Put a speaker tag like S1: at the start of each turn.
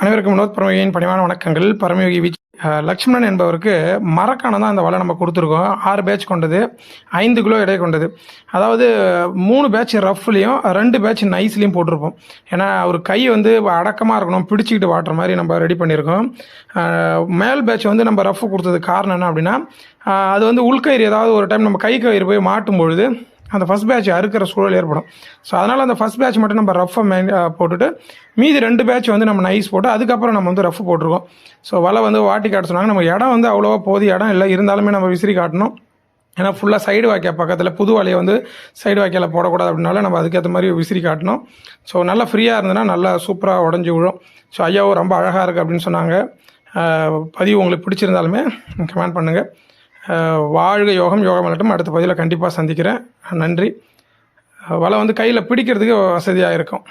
S1: அனைவருக்கும் வினோத் பரமயோகியின் பணிவான வணக்கங்கள். பரமயோகி லக்ஷ்மணன் என்பவருக்கு மரக்கான தான் அந்த வலை நம்ம கொடுத்துருக்கோம். 6 பேட்ச் கொண்டது, 5 கிலோ எடை கொண்டது. அதாவது 3 பேட்ச் ரஃப்லேயும் 2 பேட்ச் நைஸ்லேயும் போட்டிருப்போம். ஏன்னா ஒரு கை வந்து அடக்கமாக இருக்கணும், பிடிச்சிக்கிட்டு வாட்டுற மாதிரி நம்ம ரெடி பண்ணியிருக்கோம். மேல் பேட்ச் வந்து நம்ம ரஃப் கொடுத்தது காரணம் என்ன அப்படின்னா, அது வந்து உள்கயிறு ஏதாவது ஒரு டைம் நம்ம கை கயிறு போய் மாட்டும் பொழுது அந்த ஃபஸ்ட் பேட்ச் அறுக்கிற சூழல் ஏற்படும். ஸோ அதனால் அந்த ஃபஸ்ட் பேட்ச் மட்டும் நம்ம ரஃப்பை போட்டுட்டு மீதி 2 பேட்ச் வந்து நம்ம நைஸ் போட்டு அதுக்கப்புறம் நம்ம வந்து ரஃப் போட்டிருக்கோம். ஸோ வலை வந்து வாட்டி காட்ட சொன்னாங்க. நம்ம இடம் வந்து அவ்வளோவா போதிய இடம் இல்லை, இருந்தாலுமே நம்ம விசிறி காட்டணும். ஏன்னா ஃபுல்லாக சைடு வாய்க்கா பக்கத்தில் புது வலையை வந்து சைடு வாய்க்கால் போடக்கூடாது அப்படின்னால நம்ம அதுக்கேற்ற மாதிரி விசிறி காட்டணும். ஸோ நல்லா ஃப்ரீயாக இருந்ததுன்னா நல்லா சூப்பராக உடஞ்சி விழும். ஸோ ஐயாவும் ரொம்ப அழகாக இருக்குது அப்படின்னு சொன்னாங்க. பதிவு உங்களுக்கு பிடிச்சிருந்தாலுமே கமெண்ட் பண்ணுங்கள். வாழ்க யோகம், யோகம் வரட்டும். அடுத்த பதிவில் கண்டிப்பாக சந்திக்கிறேன். நன்றி. வலை வந்து கையில் பிடிக்கிறதுக்கு வசதியாக இருக்கும்.